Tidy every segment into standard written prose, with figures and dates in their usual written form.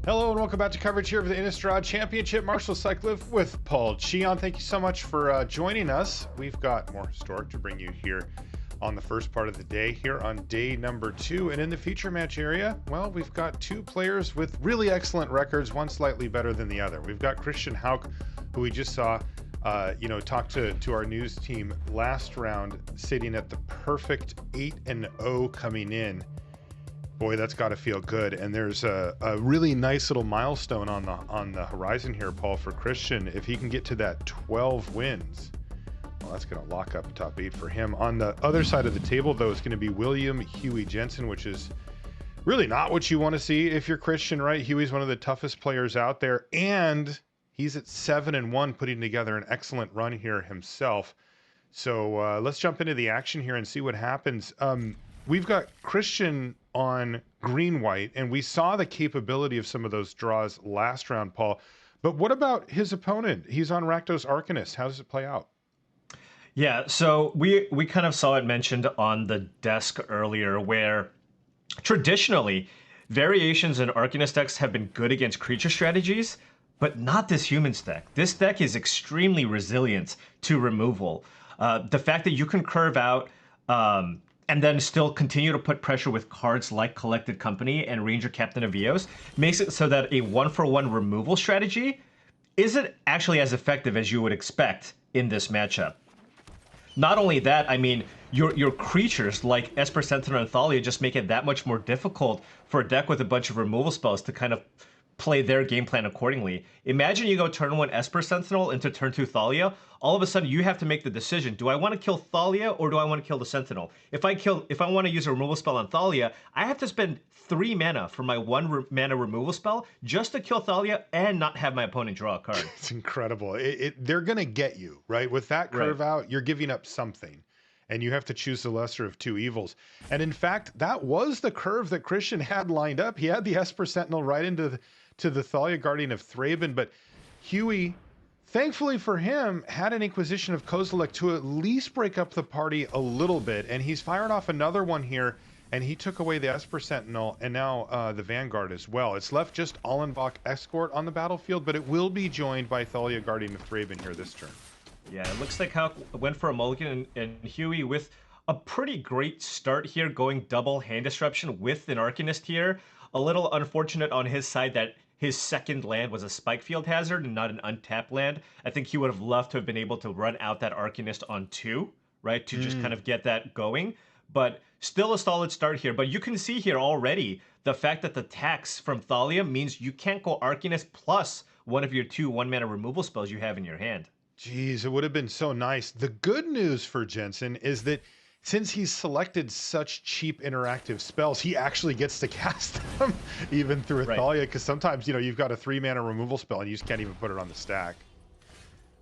Hello and welcome back to coverage here of the Innistrad Championship. Marshall Sutcliffe with Paul Cheon. Thank you so much for joining us. We've got more Historic to bring you here on the first part of the day here on day number 2. And in the feature match area, well, we've got two players with really excellent records, one slightly better than the other. We've got Christian Hauck, who we just saw talk to our news team last round, sitting at the perfect 8-0 coming in. Boy, that's got to feel good. And there's a really nice little milestone on the horizon here, Paul, for Christian. If he can get to that 12 wins, well, that's going to lock up top 8 for him. On the other side of the table, though, is going to be William Huey Jensen, which is really not what you want to see if you're Christian, right? Huey's one of the toughest players out there, and he's at 7-1, putting together an excellent run here himself. So let's jump into the action here and see what happens. We've got Christian on green-white, and we saw the capability of some of those draws last round, Paul. But what about his opponent? He's on Rakdos Arcanist. How does it play out? Yeah, so we kind of saw it mentioned on the desk earlier, where traditionally variations in Arcanist decks have been good against creature strategies, but not this Humans deck. This deck is extremely resilient to removal. The fact that you can curve out and then still continue to put pressure with cards like Collected Company and Ranger Captain of Eos makes it so that a 1-for-1 removal strategy isn't actually as effective as you would expect in this matchup. Not only that, I mean, your creatures like Esper Sentinel and Thalia just make it that much more difficult for a deck with a bunch of removal spells to kind of play their game plan accordingly. Imagine you go turn 1 Esper Sentinel into turn 2 Thalia. All of a sudden, you have to make the decision: do I want to kill Thalia or do I want to kill the Sentinel? If I want to use a removal spell on Thalia, I have to spend 3 mana for my 1 mana removal spell just to kill Thalia and not have my opponent draw a card. It's incredible. They're gonna get you, right? With that curve out, you're giving up something, and you have to choose the lesser of two evils. And in fact, that was the curve that Christian had lined up. He had the Esper Sentinel right into the Thalia Guardian of Thraben, but Huey, thankfully for him, had an Inquisition of Kozilek to at least break up the party a little bit, and he's fired off another one here, and he took away the Esper Sentinel and now the Vanguard as well. It's left just Allenbach Escort on the battlefield, but it will be joined by Thalia Guardian of Thraben here this turn. Yeah, it looks like Hauck went for a mulligan, and Huey with a pretty great start here, going double hand disruption with an Arcanist here. A little unfortunate on his side that his second land was a Spikefield Hazard and not an untapped land. I think he would have loved to have been able to run out that Arcanist on 2, right, to just kind of get that going. But still a solid start here. But you can see here already the fact that the tax from Thalia means you can't go Arcanist plus one of your 2 1-mana removal spells you have in your hand. Geez, it would have been so nice. The good news for Jensen is that since he's selected such cheap interactive spells, he actually gets to cast them even through Thalia, because sometimes, you've got a 3-mana removal spell and you just can't even put it on the stack.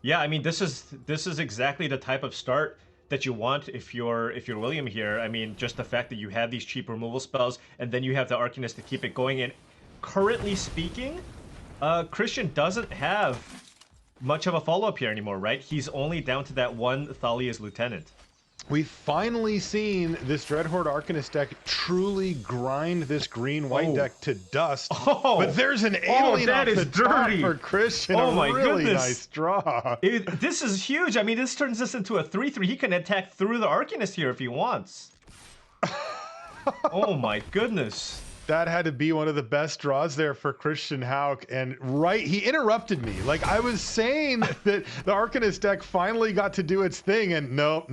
Yeah, I mean, this is exactly the type of start that you want if you're William here. I mean, just the fact that you have these cheap removal spells and then you have the Arcanist to keep it going. And currently speaking, Christian doesn't have much of a follow-up here anymore, right? He's only down to that 1 Thalia's Lieutenant. We've finally seen this Dreadhorde Arcanist deck truly grind this green-white deck to dust. But there's an alien off the top for Christian. Oh my goodness. Nice draw. This is huge. I mean, this turns this into a 3/3. He can attack through the Arcanist here if he wants. Oh my goodness. That had to be one of the best draws there for Christian Hauck. And he interrupted me. Like, I was saying that the Arcanist deck finally got to do its thing, and no.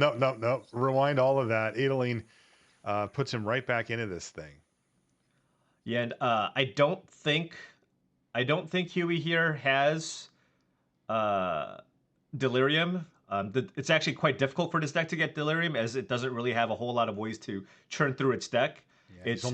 Rewind all of that. Adeline puts him right back into this thing. Yeah, and I don't think Huey here has Delirium. It's actually quite difficult for this deck to get Delirium, as it doesn't really have a whole lot of ways to churn through its deck. Yeah, he's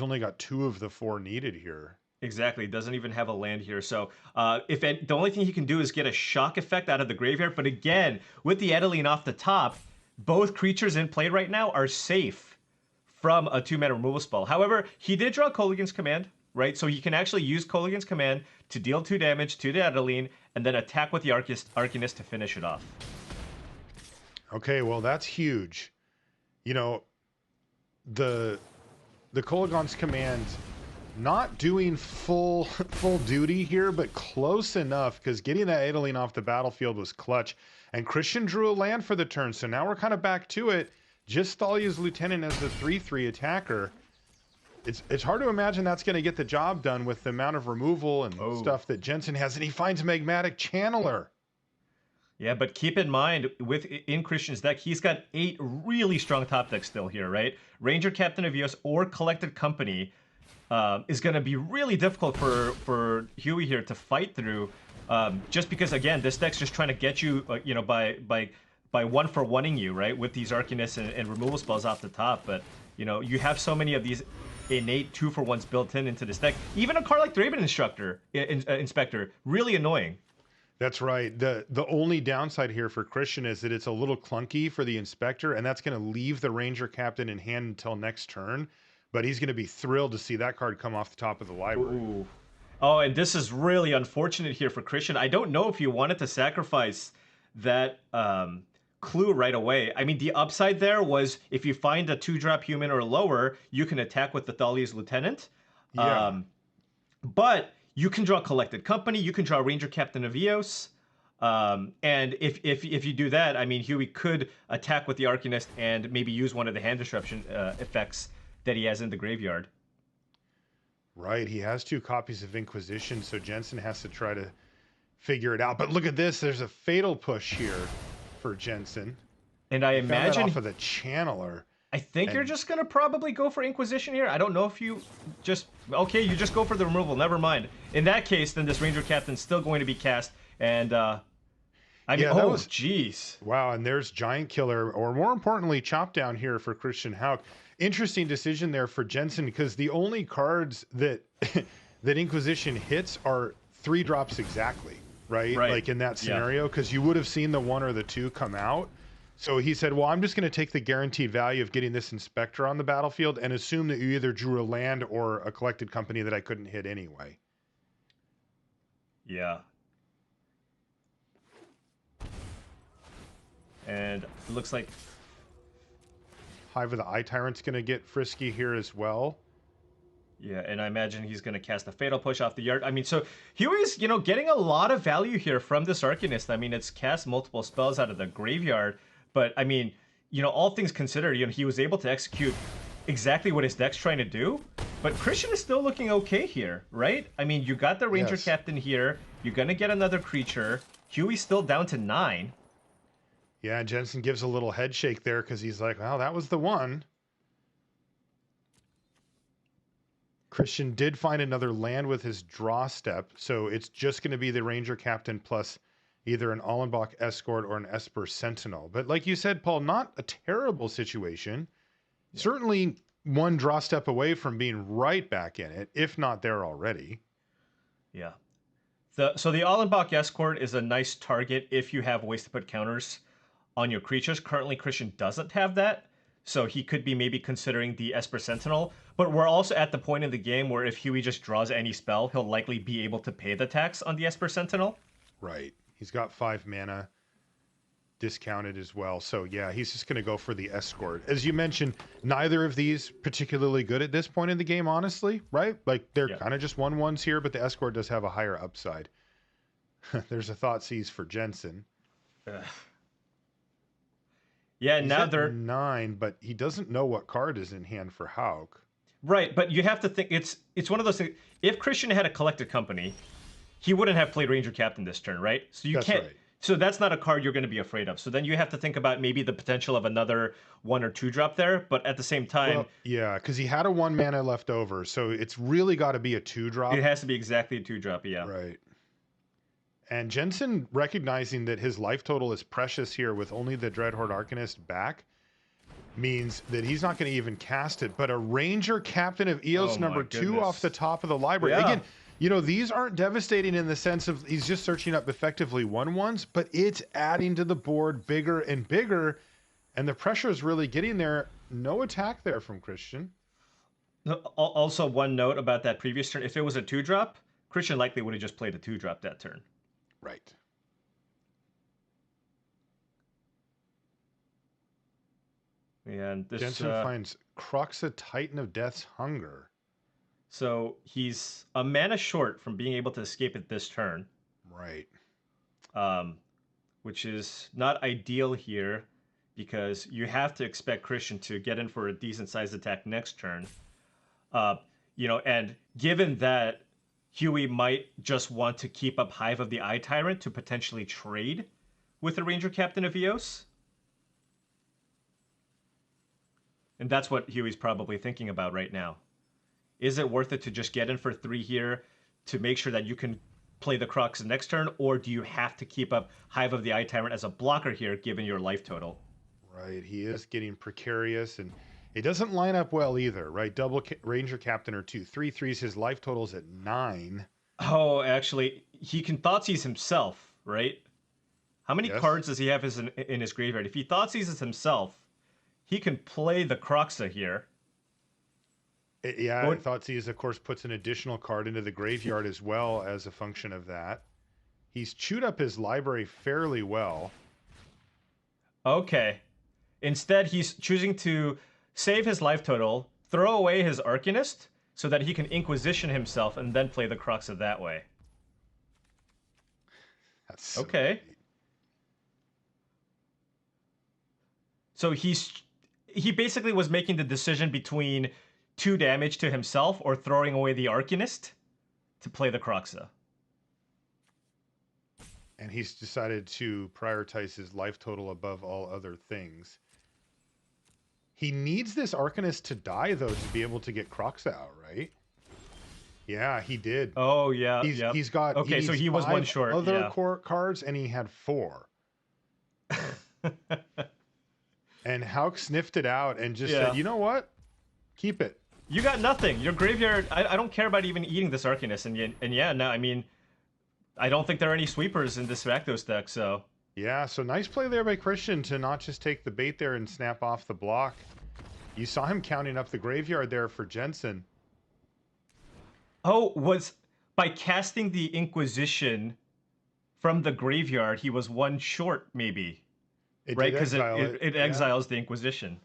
only got 2 of the 4 needed here. Exactly, doesn't even have a land here. So the only thing he can do is get a shock effect out of the graveyard. But again, with the Adeline off the top, both creatures in play right now are safe from a 2-mana removal spell. However, he did draw Kolaghan's Command, right? So he can actually use Kolaghan's Command to deal 2 damage to the Adeline and then attack with the Arcanist to finish it off. Okay, well, that's huge. The Kolaghan's Command not doing full duty here, but close enough, because getting that Adeline off the battlefield was clutch. And Christian drew a land for the turn, so now we're kind of back to it. Just Thalia's Lieutenant as the 3/3 attacker. It's hard to imagine that's going to get the job done with the amount of removal and stuff that Jensen has, and he finds Magmatic Channeler. Yeah, but keep in mind, in Christian's deck, he's got 8 really strong top decks still here, right? Ranger, Captain of EOS, or Collected Company is going to be really difficult for Huey here to fight through, just because, again, this deck's just trying to get you, you know, by one-for-oneing you, right, with these Arcanists and removal spells off the top. But, you know, you have so many of these innate 2-for-1s built into this deck. Even a card like Draven Inspector, really annoying. That's right. The only downside here for Christian is that it's a little clunky for the Inspector, and that's going to leave the Ranger Captain in hand until next turn. But he's going to be thrilled to see that card come off the top of the library. Ooh. Oh, and this is really unfortunate here for Christian. I don't know if you wanted to sacrifice that clue right away. I mean, the upside there was if you find a 2-drop human or lower, you can attack with the Thalia's Lieutenant. Yeah. But you can draw Collected Company, you can draw Ranger Captain of Eos. And if you do that, I mean, Huey could attack with the Arcanist and maybe use one of the hand disruption effects that he has in the graveyard. Right, he has 2 copies of Inquisition, so Jensen has to try to figure it out. But look at this, there's a fatal push here for Jensen. And I imagine off of the Channeler. I think you're just gonna probably go for Inquisition here. I don't know if you just you just go for the removal. Never mind. In that case, then this Ranger Captain's still going to be cast, and I mean, jeez. Wow, and there's Giant Killer, or more importantly, Chop Down here for Christian Hauck. Interesting decision there for Jensen, because the only cards that that Inquisition hits are 3 drops exactly, right? Like in that scenario, because you would have seen the 1 or the 2 come out. So he said, well, I'm just going to take the guaranteed value of getting this Inspector on the battlefield and assume that you either drew a land or a Collected Company that I couldn't hit anyway. Yeah. And it looks like Hive of the Eye Tyrant's going to get frisky here as well. Yeah, and I imagine he's going to cast a Fatal Push off the yard. I mean, so Huey's, you know, getting a lot of value here from this Arcanist. I mean, it's cast multiple spells out of the graveyard, but I mean, you know, all things considered, you know, he was able to execute exactly what his deck's trying to do. But Christian is still looking okay here, right? I mean, you got the Ranger Captain here. You're going to get another creature. Huey's still down to 9. Yeah, Jensen gives a little head shake there because he's like, well, that was the one. Christian did find another land with his draw step, so it's just going to be the Ranger Captain plus either an Allenbach Escort or an Esper Sentinel. But like you said, Paul, not a terrible situation. Yeah. Certainly one draw step away from being right back in it, if not there already. Yeah. So the Allenbach Escort is a nice target if you have ways to put counters on your creatures. Currently, Christian doesn't have that, so he could be maybe considering the Esper Sentinel. But we're also at the point in the game where if Huey just draws any spell, he'll likely be able to pay the tax on the Esper Sentinel. Right. He's got 5 mana discounted as well. So yeah, he's just going to go for the Escort. As you mentioned, neither of these particularly good at this point in the game, honestly, right? Like they're kind of just 1/1s here, but the Escort does have a higher upside. There's a Thoughtseize for Jensen. Yeah, he's now they're 9, but he doesn't know what card is in hand for Hauck. Right, but you have to think it's one of those things. If Christian had a Collected Company, he wouldn't have played Ranger Captain this turn, right? So you can't. Right. So that's not a card you're going to be afraid of. So then you have to think about maybe the potential of another 1 or 2 drop there, but at the same time, well, yeah, because he had a 1 mana left over, so it's really got to be a 2 drop. It has to be exactly a 2 drop, yeah. Right. And Jensen, recognizing that his life total is precious here with only the Dreadhorde Arcanist back, means that he's not going to even cast it. But a Ranger Captain of Eos number 2 off the top of the library. Yeah. Again, you know, these aren't devastating in the sense of he's just searching up effectively 1/1s, but it's adding to the board bigger and bigger. And the pressure is really getting there. No attack there from Christian. Also, one note about that previous turn. If it was a 2 drop, Christian likely would have just played a 2 drop that turn. Right. And this Jensen finds Cruxa, Titan of Death's Hunger. So he's a mana short from being able to escape it this turn, Right. um, which is not ideal here because you have to expect Christian to get in for a decent sized attack next turn. Uh, and given that Huey might just want to keep up Hive of the Eye Tyrant to potentially trade with the Ranger Captain of Eos. And that's what Huey's probably thinking about right now. Is it worth it to just get in for 3 here to make sure that you can play the Crux next turn, or do you have to keep up Hive of the Eye Tyrant as a blocker here, given your life total? Right. He is getting precarious, and it doesn't line up well either, right? Double Ranger Captain or 2/3/3s. His life total's at 9. Oh, actually, he can Thoughtseize himself, right? How many Yes. cards does he have in his graveyard? If he Thoughtseizes himself, he can play the Croxa here. Yeah, Thoughtseize, of course, puts an additional card into the graveyard as well as a function of that. He's chewed up his library fairly well. Okay. Instead, he's choosing to save his life total, throw away his Arcanist, so that he can Inquisition himself and then play the Croxa that way. That's so okay. Great. So he basically was making the decision between 2 damage to himself or throwing away the Arcanist to play the Croxa. And he's decided to prioritize his life total above all other things. He needs this Arcanist to die, though, to be able to get Croxa out, right? Yeah, he did. Oh, yeah. He's got... Okay, so he was 1 short. Other cards, and he had 4. And Hauck sniffed it out and just said, you know what? Keep it. You got nothing. Your graveyard... I don't care about even eating this Arcanist. And yeah, no, I mean... I don't think there are any sweepers in this Rakdos deck, so... Yeah, so nice play there by Christian to not just take the bait there and snap off the block. You saw him counting up the graveyard there for Jensen. Oh, was... By casting the Inquisition from the graveyard, he was 1 short, maybe. Right? Because it exiles the Inquisition.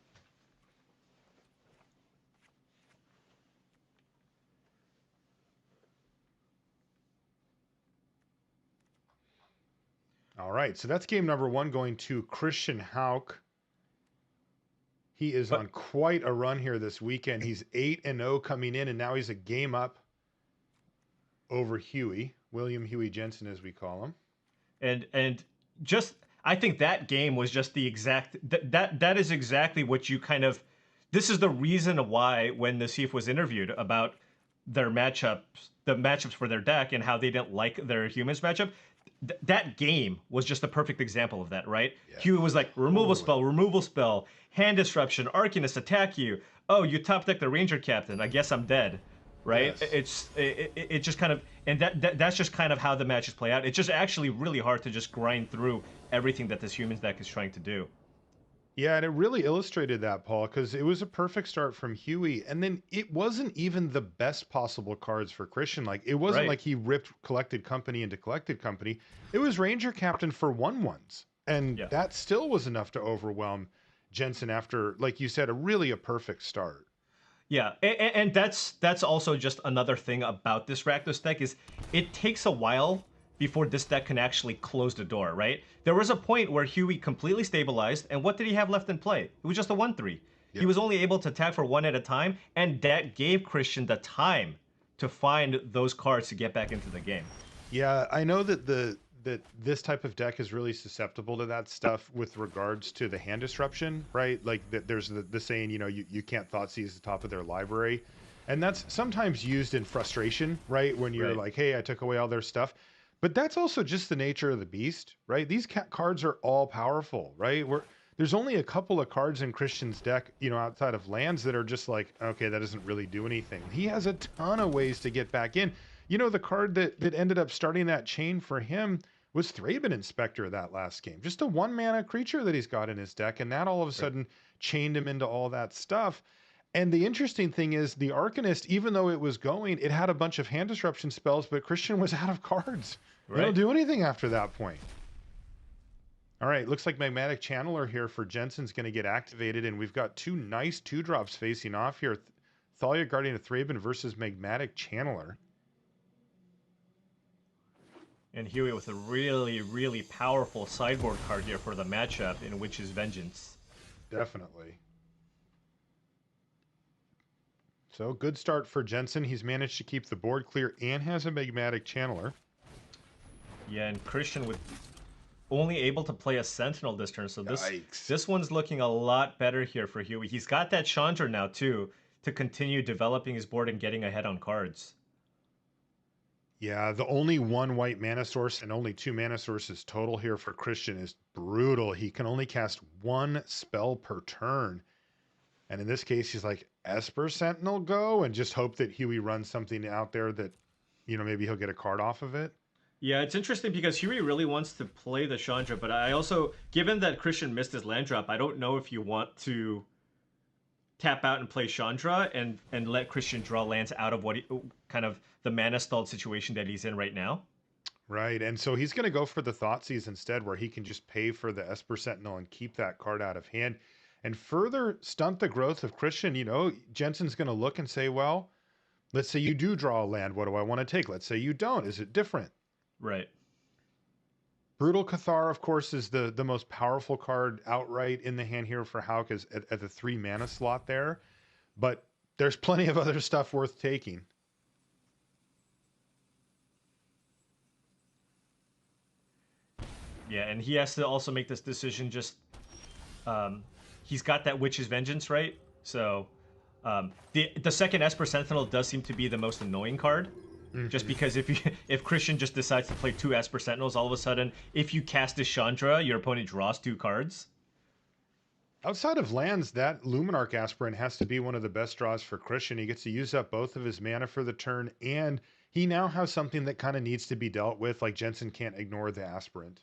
All right, so that's game number 1 going to Christian Hauck. He is on quite a run here this weekend. He's 8-0 coming in, and now he's a game up over Huey, William Huey Jensen, as we call him. And just, I think that game was just the exact, that is exactly what you kind of, this is the reason why when Nassif was interviewed about their matchups, the matchups for their deck and how they didn't like their humans matchup, that game was just a perfect example of that, right? Yeah. Huey was like, removal spell, hand disruption, Arcanist attack you. Oh, you top deck the Ranger Captain. I guess I'm dead, right? Yes. It just kind of, and that's just kind of how the matches play out. It's just actually really hard to just grind through everything that this humans deck is trying to do. Yeah, and it really illustrated that, Paul, because it was a perfect start from Huey, and then it wasn't even the best possible cards for Christian. Like, it wasn't like he ripped Collected Company into Collected Company. It was Ranger Captain for 1/1s, and that still was enough to overwhelm Jensen after, like you said, a perfect start. Yeah, and that's also just another thing about this Rakdos deck is it takes a while before this deck can actually close the door, right? There was a point where Huey completely stabilized, and what did he have left in play? It was just a 1/3. Yep. He was only able to attack for 1 at a time, and that gave Christian the time to find those cards to get back into the game. Yeah, I know that that this type of deck is really susceptible to that stuff with regards to the hand disruption, right? Like there's the saying, you know, you can't Thoughtseize the top of their library. And that's sometimes used in frustration, right? When you're like, hey, I took away all their stuff. But that's also just the nature of the beast, right? These cards are all powerful, right? There's only a couple of cards in Christian's deck, you know, outside of lands that are just like, okay, that doesn't really do anything. He has a ton of ways to get back in. You know, the card that ended up starting that chain for him was Thraben Inspector that last game. Just a 1-mana creature that he's got in his deck, and that all of a sudden chained him into all that stuff. And the interesting thing is the Arcanist, even though it was going, it had a bunch of hand disruption spells, but Christian was out of cards. They don't do anything after that point. All right, looks like Magmatic Channeler here for Jensen's going to get activated, and we've got 2 nice 2-drops facing off here. Thalia Guardian of Thraben versus Magmatic Channeler. And Huey with a really, really powerful sideboard card here for the matchup in Witch's Vengeance. Definitely. So good start for Jensen. He's managed to keep the board clear and has a Magmatic Channeler. Yeah, and Christian with only able to play a Sentinel this turn, so Yikes. this one's looking a lot better here for Huey. He's got that Chandra now too to continue developing his board and getting ahead on cards. Yeah, the only one white mana source and only 2 mana sources total here for Christian is brutal. He can only cast 1 spell per turn. And in this case, he's like, Esper Sentinel go, and just hope that Huey runs something out there that, maybe he'll get a card off of it. Yeah, it's interesting because Huey really wants to play the Chandra, but I also, given that Christian missed his land drop, I don't know if you want to tap out and play Chandra and let Christian draw lands out of kind of the mana stalled situation that he's in right now. Right, and so he's going to go for the Thoughtseize instead, where he can just pay for the Esper Sentinel and keep that card out of hand and further stunt the growth of Christian. Jensen's going to look and say, well, let's say you do draw a land. What do I want to take? Let's say you don't. Is it different? Right. Brutal Cathar, of course, is the most powerful card outright in the hand here for Hauck, is at the 3 mana slot there. But there's plenty of other stuff worth taking. Yeah, and he has to also make this decision. He's got that Witch's Vengeance, right? So the second Esper Sentinel does seem to be the most annoying card. Mm-hmm. Just because if Christian just decides to play 2 Esper Sentinels, all of a sudden, if you cast a Chandra, your opponent draws 2 cards. Outside of lands, that Luminarch Aspirant has to be one of the best draws for Christian. He gets to use up both of his mana for the turn, and he now has something that kind of needs to be dealt with, like Jensen can't ignore the Aspirant.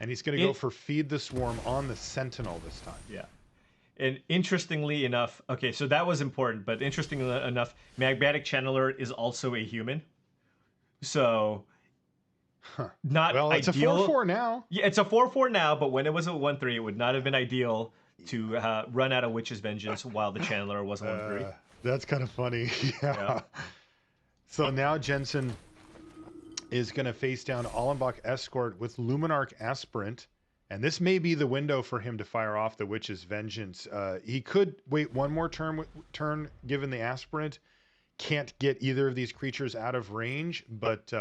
And he's going to go for Feed the Swarm on the Sentinel this time. Yeah. And interestingly enough, okay, so that was important, but interestingly enough, Magmatic Channeler is also a human. So, not well, ideal. It's a 4/4 now. Yeah, it's a 4/4 now, but when it was a 1/3, it would not have been ideal to run out of Witch's Vengeance while the Channeler was a 1/3. That's kind of funny. Yeah. So now Jensen is going to face down Allenbach Escort with Luminarch Aspirant. And this may be the window for him to fire off the Witch's Vengeance. He could wait one more turn given the Aspirant. Can't get either of these creatures out of range, but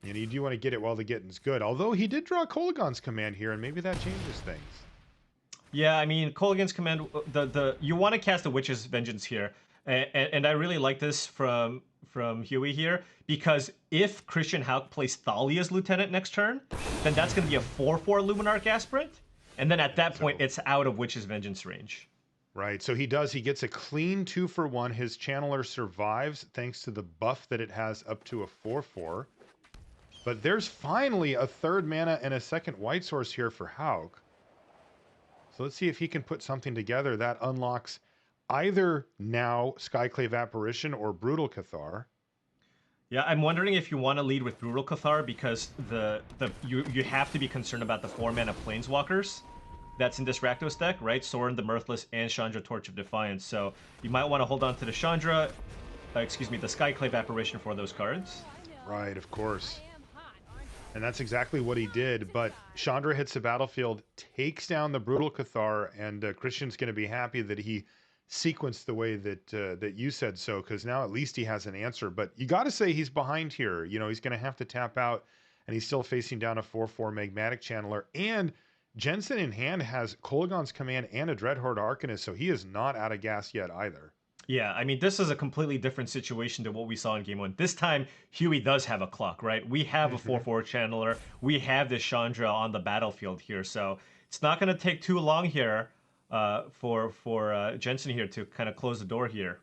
you do want to get it while the getting's good. Although he did draw Kolaghan's Command here, and maybe that changes things. Yeah, I mean, Kolaghan's Command, you want to cast the Witch's Vengeance here. And I really like this from Huey here, because if Christian Hauck plays Thalia's Lieutenant next turn, then that's going to be a 4/4 Luminarch Aspirant, and then at that point, it's out of Witch's Vengeance range. Right, so he gets a clean 2-for-1. His Channeler survives thanks to the buff that it has up to a 4/4. But there's finally a 3rd mana and a 2nd white source here for Hauck. So let's see if he can put something together that unlocks either now Skyclave Apparition or Brutal Cathar. Yeah, I'm wondering if you want to lead with Brutal Cathar, because you have to be concerned about the 4-mana Planeswalkers that's in this Rakdos deck, right? Sorin the Mirthless and Chandra Torch of Defiance. So you might want to hold on to the Chandra, the Skyclave Apparition for those cards. Right, of course. And that's exactly what he did, but Chandra hits the battlefield, takes down the Brutal Cathar, and Christian's going to be happy that he sequenced the way that you said so, because now at least he has an answer. But you got to say he's behind here. He's going to have to tap out, and he's still facing down a 4/4 Magmatic Channeler. And Jensen in hand has Kolaghan's Command and a Dreadhorde Arcanist, so he is not out of gas yet either. Yeah, I mean, this is a completely different situation than what we saw in Game 1. This time, Huey does have a clock, right? We have a 4/4 Channeler. We have this Chandra on the battlefield here, so it's not going to take too long here for Jensen here to kind of close the door here.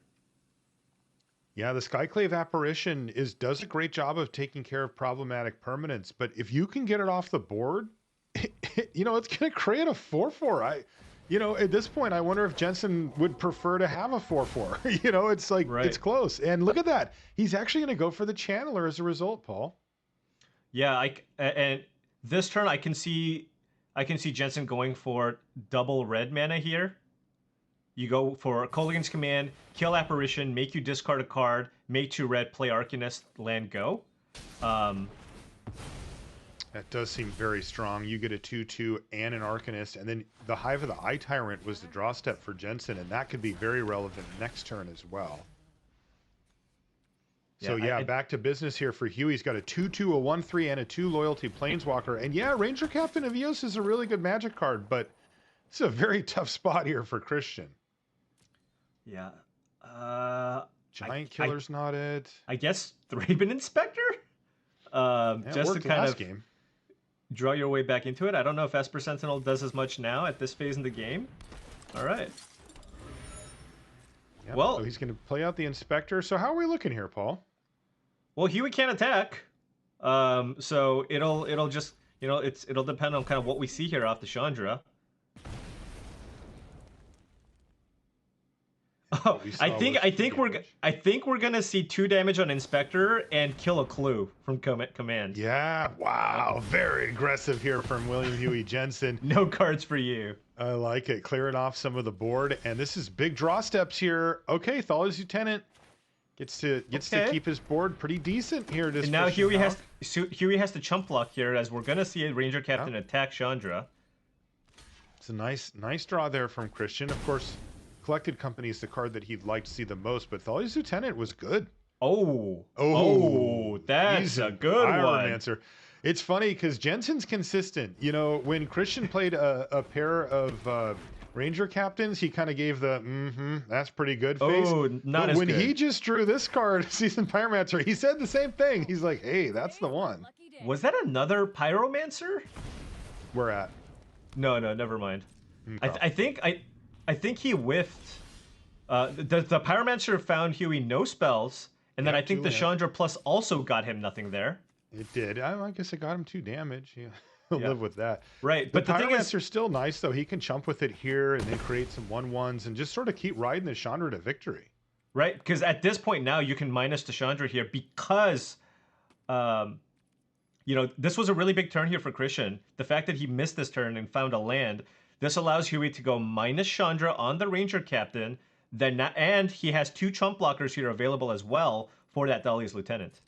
Yeah, the Skyclave Apparition does a great job of taking care of problematic permanents, but if you can get it off the board, it's going to create a 4/4. At this point, I wonder if Jensen would prefer to have a 4/4. It's like, right. It's close. And look at that. He's actually going to go for the Channeler as a result, Paul. Yeah, and this turn I can see Jensen going for double red mana here. You go for Kolaghan's Command, kill Apparition, make you discard a card, make 2 red, play Arcanist, land, go. That does seem very strong. You get a 2/2 and an Arcanist, and then the Hive of the Eye Tyrant was the draw step for Jensen, and that could be very relevant next turn as well. So yeah, back to business here for Hugh. He's got a 2/2, a 1/3, and a 2 loyalty Planeswalker. And yeah, Ranger Captain of Eos is a really good Magic card, but it's a very tough spot here for Christian. Yeah. Giant Killer's not it. I guess Thraben Inspector? Just to kind of game. Draw your way back into it. I don't know if Esper Sentinel does as much now at this phase in the game. All right. Yep, well, so he's going to play out the Inspector. So how are we looking here, Paul? Well, Huey can't attack. So it'll just, it'll depend on kind of what we see here off the Chandra. Oh, I think we're gonna see 2 damage on Inspector and kill a clue from command. Yeah, wow, very aggressive here from William Huey Jensen. No cards for you. I like it. Clearing off some of the board, and this is big draw steps here. Okay, Thalia's Lieutenant gets to keep his board pretty decent here. And now Huey has to chump block here, as we're gonna see a Ranger Captain attack Chandra. It's a nice draw there from Christian. Of course, Collected Company is the card that he'd like to see the most, but Thalia's Lieutenant was good. Oh, that's a good one. It's funny because Jensen's consistent. You know, when Christian played a pair of Ranger Captains, he kind of gave the that's pretty good face. Oh, not as good. When he just drew this card, Seasoned Pyromancer, he said the same thing. He's like, hey, that's the one. Was that another Pyromancer? Where at? No, never mind. Okay. I think he whiffed. The Pyromancer found Huey no spells, and then I think the Chandra Plus also got him nothing there. It did. I guess it got him 2 damage. Yeah, he'll live with that. Right, but the Pyromancer's still nice, though. He can chump with it here and then create some 1/1s and just sort of keep riding the Chandra to victory. Right, because at this point now you can minus the Chandra here because, this was a really big turn here for Christian. The fact that he missed this turn and found a land, this allows Huey to go minus Chandra on the Ranger Captain, and he has 2 chump blockers here available as well for that Thalia's Lieutenant.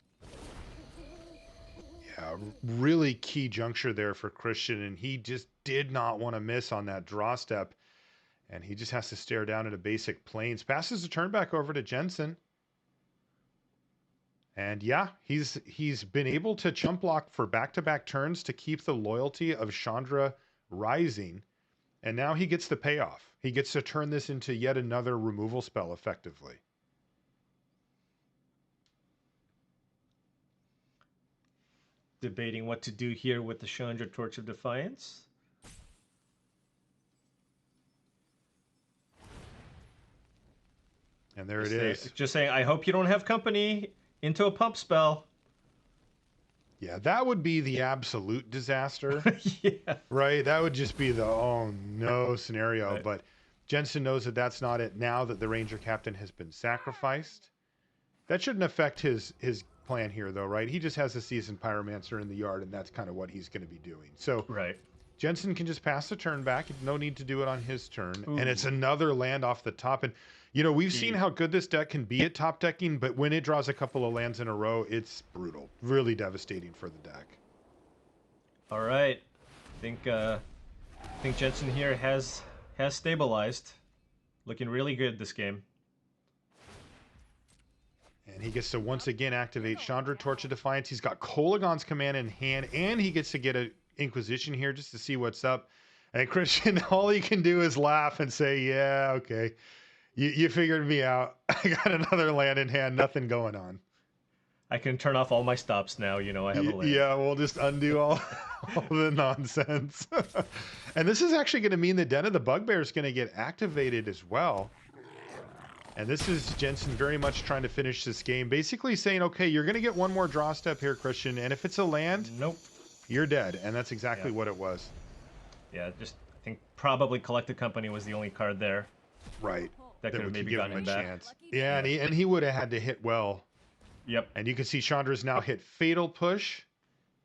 Yeah, really key juncture there for Christian, and he just did not want to miss on that draw step, and he just has to stare down at a basic Plains. Passes the turn back over to Jensen. And yeah, he's been able to chump block for back-to-back turns to keep the loyalty of Chandra rising. And now he gets the payoff. He gets to turn this into yet another removal spell effectively. Debating what to do here with the Chandra Torch of Defiance. And there it is. Just saying, I hope you don't have company into a pump spell. Yeah, that would be the absolute disaster. Yeah. Right? That would just be the oh no scenario. Right. But Jensen knows that that's not it now that the Ranger Captain has been sacrificed. That shouldn't affect his plan here, though, right? He just has a Seasoned Pyromancer in the yard, and that's kind of what he's going to be doing. So Jensen can just pass the turn back. No need to do it on his turn. Ooh. And it's another land off the top. And, we've seen how good this deck can be at top decking, but when it draws a couple of lands in a row, it's brutal. Really devastating for the deck. All right. I think Jensen here has stabilized. Looking really good this game. And he gets to once again activate Chandra Torch of Defiance. He's got Kolaghan's Command in hand, and he gets to get an Inquisition here just to see what's up. And Christian, all he can do is laugh and say, yeah, okay. You figured me out. I got another land in hand, nothing going on. I can turn off all my stops now, I have a land. Yeah, we'll just undo all the nonsense. And this is actually going to mean the Den of the Bugbear is going to get activated as well. And this is Jensen very much trying to finish this game, basically saying, okay, you're going to get one more draw step here, Christian, and if it's a land, nope, you're dead. And that's exactly what it was. Yeah, I think probably Collected Company was the only card there. Right. That could have maybe gotten him back. Chance. Yeah, and he would have had to hit well. Yep. And you can see Chandra's now hit Fatal Push,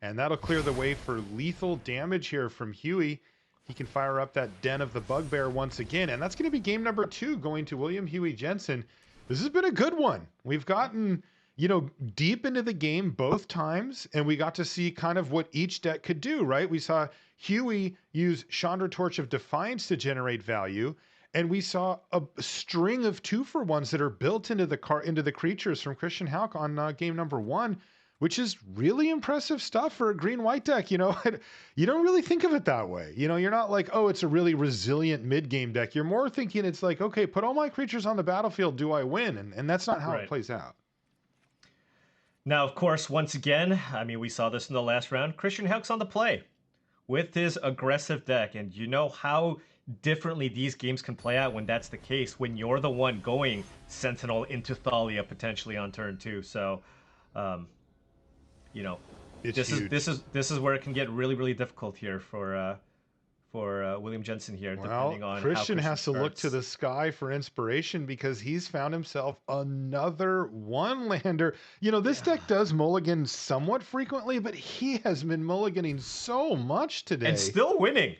and that'll clear the way for lethal damage here from Huey. he can fire up that Den of the Bugbear once again. And that's going to be game number 2 going to William Huey Jensen. This has been a good one. We've gotten, you know, deep into the game both times, and we got to see kind of what each deck could do, right? We saw Huey use Chandra Torch of Defiance to generate value, and we saw a string of 2-for-1s that are built into the creatures from Christian Hauck on game number 1, which is really impressive stuff for a green-white deck. You know, you don't really think of it that way. You know, you're not like, oh, it's a really resilient mid-game deck. You're more thinking it's like, okay, put all my creatures on the battlefield, do I win? And that's not how it plays out. Now, of course, once again, I mean, we saw this in the last round. Christian Hauck's on the play with his aggressive deck. And you know how differently these games can play out when that's the case, when you're the one going Sentinel into Thalia potentially on turn 2. So, you know, this is where it can get really, really difficult here for William Jensen here, depending on Christian how has to look to the sky for inspiration because he's found himself another one-lander. You know, this deck does mulligan somewhat frequently, but he has been mulliganing so much today. And still winning.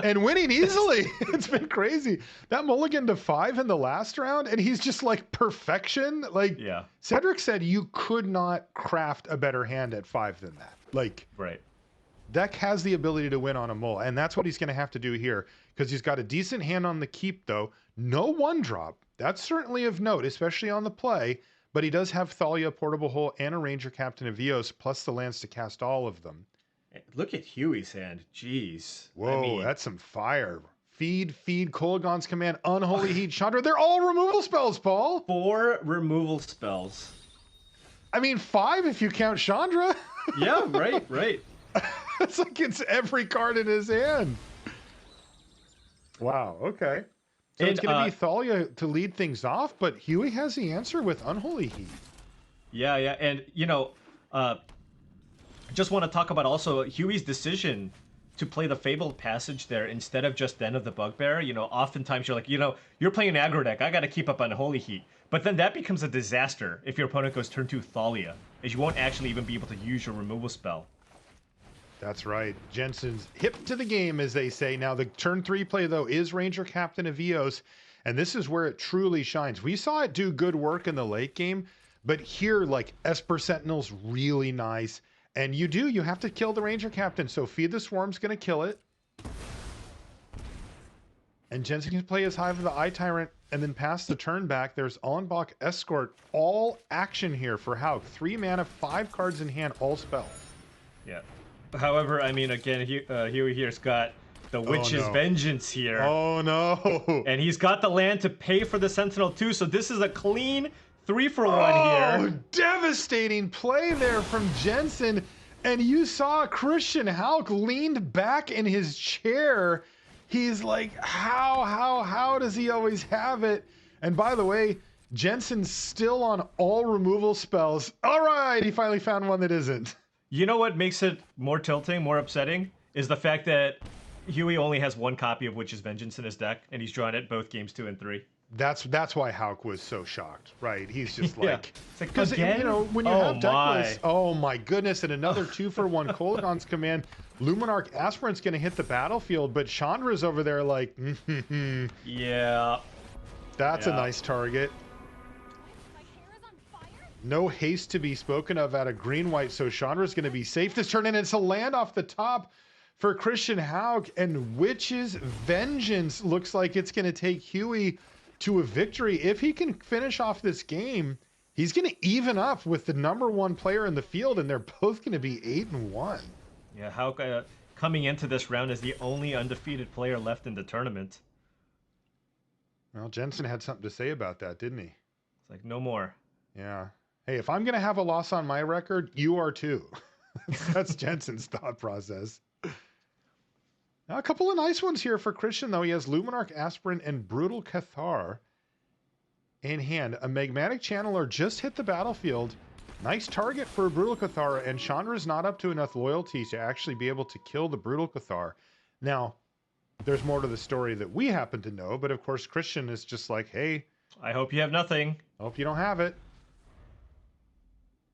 And winning easily. It's been crazy. That mulligan to 5 in the last round, and he's just like perfection. Like, Cedric said you could not craft a better hand at 5 than that. Like, deck has the ability to win on a mull, and that's what he's going to have to do here, because he's got a decent hand on the keep, though. No 1-drop. That's certainly of note, especially on the play, but he does have Thalia, Portable Hole, and a Ranger Captain of Eos, plus the lands to cast all of them. Look at Huey's hand. Jeez. Whoa, I mean, that's some fire. Feed, Kolaghan's Command, Unholy Heat, Chandra. They're all removal spells, Paul. 4 removal spells. I mean, 5 if you count Chandra. Yeah, right. It's like it's every card in his hand. Wow, okay. So it's going to be Thalia to lead things off, but Huey has the answer with Unholy Heat. Yeah, and, you know, just want to talk about also Huey's decision to play the Fabled Passage there instead of just Den of the Bugbear. You know, oftentimes you're like, you know, you're playing an aggro deck. I got to keep up on Holy Heat. But then that becomes a disaster if your opponent goes turn 2 Thalia, as you won't actually even be able to use your removal spell. That's right. Jensen's hip to the game, as they say. Now, the turn 3 play, though, is Ranger Captain of Eos, and this is where it truly shines. We saw it do good work in the late game, but here, like, Esper Sentinel's really nice. And you have to kill the Ranger Captain, so Feed the Swarm's going to kill it. And Jensen can play his Hive of the Eye Tyrant and then pass the turn back. There's Allenbach Escort, all action here for Hauck. 3 mana, 5 cards in hand, all spells. Yeah. However, I mean, again, Huey here's got the Witch's Vengeance here. Oh, no. And he's got the land to pay for the Sentinel, too, so this is a clean 3-for-1 here. Oh, devastating play there from Jensen. And you saw Christian Hauck leaned back in his chair. He's like, how does he always have it? And by the way, Jensen's still on all removal spells. All right, he finally found one that isn't. You know what makes it more tilting, more upsetting, is the fact that Huey only has 1 copy of Witch's Vengeance in his deck, and he's drawn it both games 2 and 3. That's why Hauck was so shocked, right? He's just like, because you know, when you have deck lists, oh my goodness, and another 2-for-1 Kolaghan's Command, Luminarch Aspirant's going to hit the battlefield, but Chandra's over there like, yeah, that's a nice target. No haste to be spoken of out of green-white, so Chandra's going to be safe this turn, and it's a land off the top for Christian Hauck, and Witch's Vengeance looks like it's going to take Huey to a victory. If he can finish off this game, he's going to even up with the #1 player in the field, and they're both going to be 8-1. Yeah, Hauck coming into this round as the only undefeated player left in the tournament. Well, Jensen had something to say about that, didn't he? It's like, no more. Yeah. Hey, if I'm going to have a loss on my record, you are too. That's Jensen's thought process. Now, a couple of nice ones here for Christian, though. He has Luminarch Aspirant and Brutal Cathar in hand. A Magmatic Channeler just hit the battlefield. Nice target for Brutal Cathar, and Chandra's not up to enough loyalty to actually be able to kill the Brutal Cathar. Now, there's more to the story that we happen to know, but of course Christian is just like, hey, I hope you have nothing. Hope you don't have it.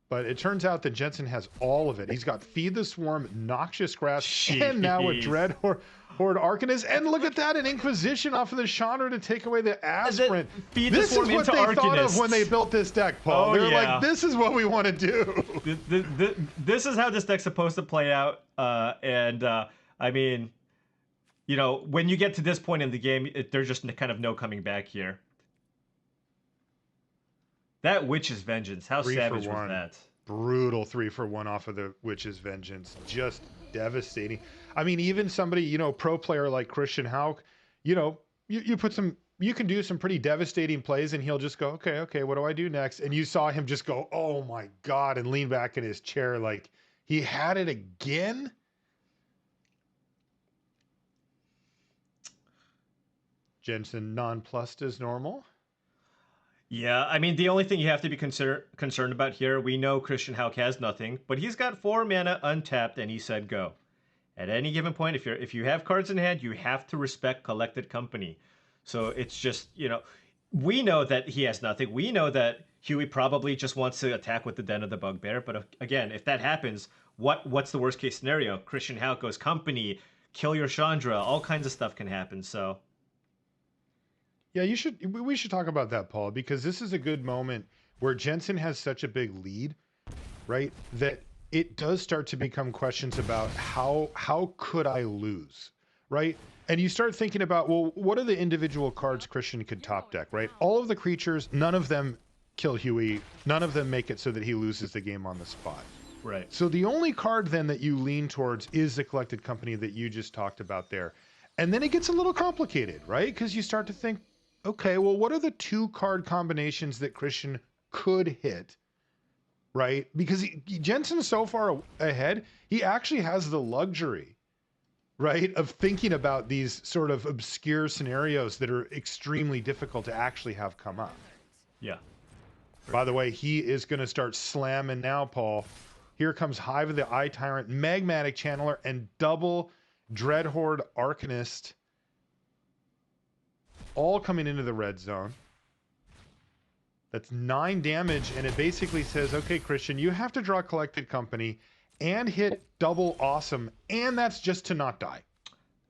But it turns out that Jensen has all of it. He's got Feed the Swarm, Noxious Grasp, and now a Dread Horde Arcanist. And look at that, an Inquisition off of the Chandra to take away the Aspirant. This is what they thought of when they built this deck, Paul. They're like, this is what we want to do. This is how this deck's supposed to play out. I mean, you know, when you get to this point in the game, there's just kind of no coming back here. That Witch's Vengeance, how savage was that? Brutal 3-for-1 off of the Witch's Vengeance. Just devastating. I mean, even somebody, you know, pro player like Christian Hauck, you know, you can do some pretty devastating plays and he'll just go, okay, what do I do next? And you saw him just go, oh my God, and lean back in his chair like he had it again. Jensen nonplussed as normal. Yeah, I mean, the only thing you have to be concerned about here, we know Christian Hauck has nothing, but he's got 4 mana untapped, and he said go. At any given point, if you have cards in hand, you have to respect Collected Company. So it's just, you know, we know that he has nothing. We know that Huey probably just wants to attack with the Den of the Bugbear, but again, if that happens, what's the worst case scenario? Christian Hauck goes Company, kill your Chandra, all kinds of stuff can happen, so... Yeah, we should talk about that, Paul, because this is a good moment where Jensen has such a big lead, right? That it does start to become questions about how could I lose, right? And you start thinking about, well, what are the individual cards Christian could top deck, right? All of the creatures, none of them kill Huey. None of them make it so that he loses the game on the spot. Right. So the only card then that you lean towards is the Collected Company that you just talked about there. And then it gets a little complicated, right? Because you start to think, okay, well, what are the 2 card combinations that Christian could hit, right? Because Jensen's so far ahead, he actually has the luxury, right, of thinking about these sort of obscure scenarios that are extremely difficult to actually have come up. Yeah. By the way, he is going to start slamming now, Paul. Here comes Hive of the Eye Tyrant, Magmatic Channeler, and double Dreadhorde Arcanist. All coming into the red zone. That's 9 damage, and it basically says, okay, Christian, you have to draw Collected Company and hit double awesome, and that's just to not die.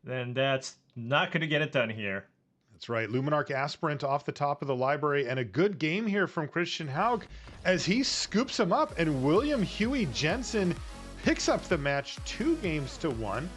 Then that's not going to get it done here. That's right. Luminarch Aspirant off the top of the library, and a good game here from Christian Hauck as he scoops him up, and William Huey Jensen picks up the match 2-1.